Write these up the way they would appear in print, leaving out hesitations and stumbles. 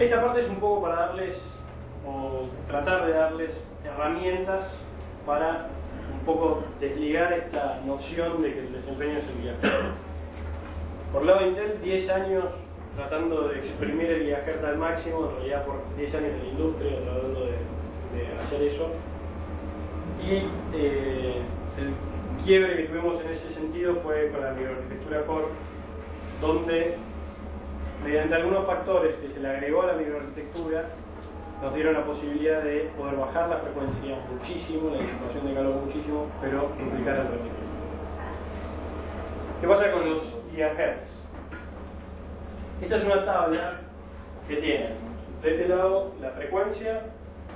Esta parte es un poco para darles, o tratar de darles herramientas para un poco desligar esta noción de que el desempeño es el gigahertz. Por el lado de Intel, 10 años tratando de exprimir el gigahertz al máximo, en realidad por 10 años de la industria tratando de hacer eso. Y el quiebre que tuvimos en ese sentido fue con la microarquitectura Core, donde mediante algunos factores que se le agregó a la microarquitectura nos dieron la posibilidad de poder bajar la frecuencia muchísimo, la disipación de calor muchísimo, pero duplicar el rendimiento. ¿Qué pasa con los gigahertz? Esta es una tabla que tiene de este lado la frecuencia,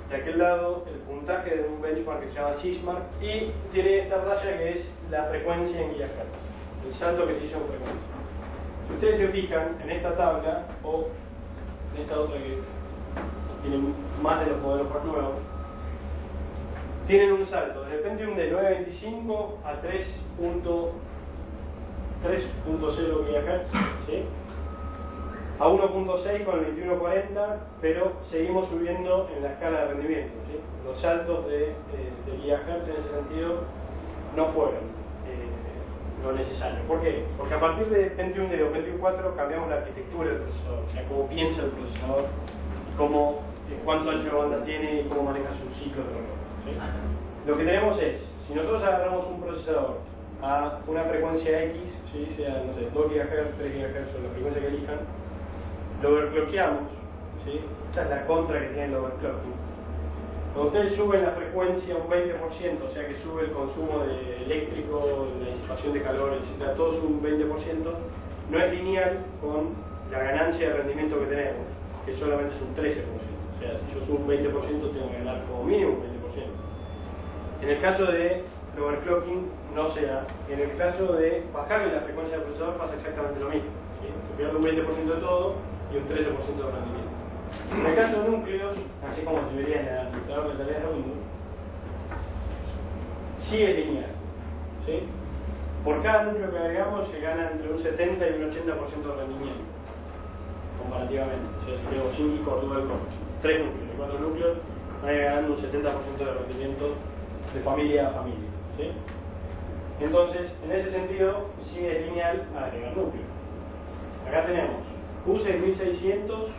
de aquel lado el puntaje de un benchmark que se llama Sysmark, y tiene esta raya que es la frecuencia en gigahertz, el salto que se hizo en frecuencia. Si ustedes se fijan en esta tabla o en esta otra que tiene más de los modelos más nuevos, tienen un salto desde Pentium de 925 a 3.0 GHz, ¿sí? A 1.6 con el 2140, pero seguimos subiendo en la escala de rendimiento, ¿sí? Los saltos de gigahertz en ese sentido no fueron lo necesario. ¿Por qué? Porque a partir de Pentium 3 o Pentium 4 cambiamos la arquitectura del procesador, o sea, cómo piensa el procesador, cómo, cuánto ancho de banda tiene y cómo maneja su ciclo de reloj, ¿sí? Lo que tenemos es, si nosotros agarramos un procesador a una frecuencia X, ¿sí? Sea, no sé, 2 GHz, 3 GHz o la frecuencia que elijan, lo overclockeamos, ¿sí? Esta es la contra que tiene el overclocking. Cuando ustedes suben la frecuencia un 20%, o sea que sube el consumo de eléctrico, la disipación de calor, etc., todo sube un 20%, no es lineal con la ganancia de rendimiento que tenemos, que solamente es un 13%. O sea, si yo subo un 20%, tengo que ganar como mínimo un 20%. En el caso de overclocking no se da. En el caso de bajarle la frecuencia del procesador pasa exactamente lo mismo, ¿sí? Se pierde un 20% de todo y un 13% de rendimiento. En el caso de núcleos, así como se vería en el administrador de tareas de Windows, sí es lineal, ¿sí? Por cada núcleo que agregamos se gana entre un 70 y un 80% de rendimiento, comparativamente. O sea, si tengo 5 core, dual core, 3 núcleos y 4 núcleos, van a ir ganando un 70% de rendimiento de familia a familia, ¿sí? Entonces, en ese sentido, sí es lineal agregar núcleos. Acá tenemos U6600,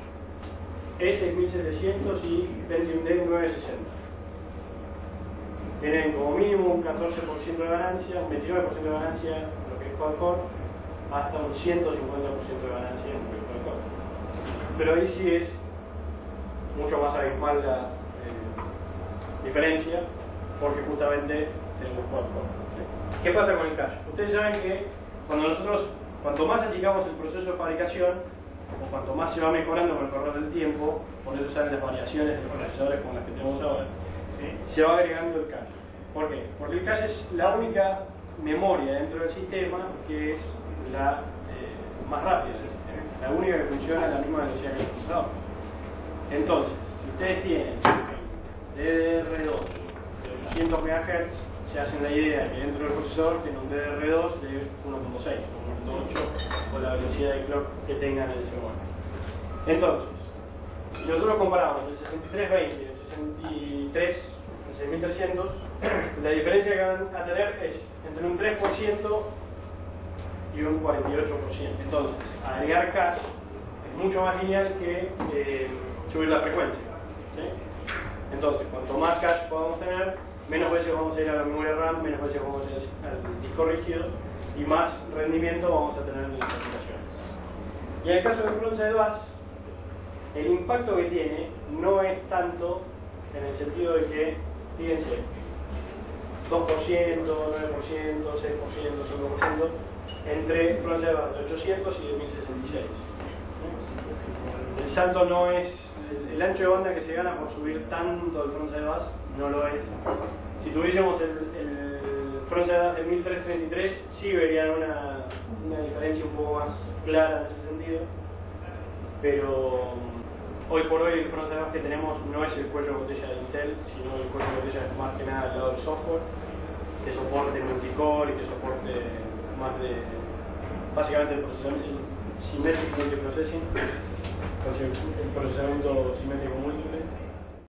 E6700 y Pentium D 960. Tienen como mínimo un 14% de ganancia, un 29% de ganancia en lo que es quad-core, hasta un 150% de ganancia en lo que es quad-core. Pero ahí sí es mucho más abismal la diferencia, porque justamente tenemos quad-core, ¿sí? ¿Qué pasa con el cache? Ustedes saben que cuanto más achicamos el proceso de fabricación, o cuanto más se va mejorando con el correr del tiempo, por eso salen las variaciones de procesadores como las que tenemos ahora, ¿sí? Se va agregando el cache. ¿Por qué? Porque el cache es la única memoria dentro del sistema que es la más rápida, ¿sí? La única que funciona a la misma velocidad que el procesador. Entonces, si ustedes tienen DDR2 de 800 MHz, se hacen la idea que dentro del procesador tiene un DDR2 de 1.6 o 1.8 o la velocidad de clock que tengan en ese momento. Entonces, si nosotros comparamos el 6320 y el 6300, la diferencia que van a tener es entre un 3% y un 48%. Entonces, agregar cache es mucho más lineal que subir la frecuencia, ¿sí? Entonces, cuanto más cache podamos tener, menos veces vamos a ir a la memoria RAM, menos veces vamos a ir al disco rígido y más rendimiento vamos a tener en las aplicaciones. Y en el caso del Frontside Bus, el impacto que tiene no es tanto en el sentido de que, fíjense, 2%, 9%, 6%, 5% entre Frontside Bus de 800 y de 1066. El salto no es, el ancho de banda que se gana por subir tanto el Frontside Bus no lo es. Si tuviésemos el Frontside Bus de 1333, sí verían una diferencia un poco más clara en ese sentido, pero hoy por hoy el Frontside Bus que tenemos no es el cuello de botella de Intel, sino el cuello de botella es más que nada al lado del software, que soporte multicore y que soporte más de, básicamente el Symmetric Multiprocessing, el procesamiento simétrico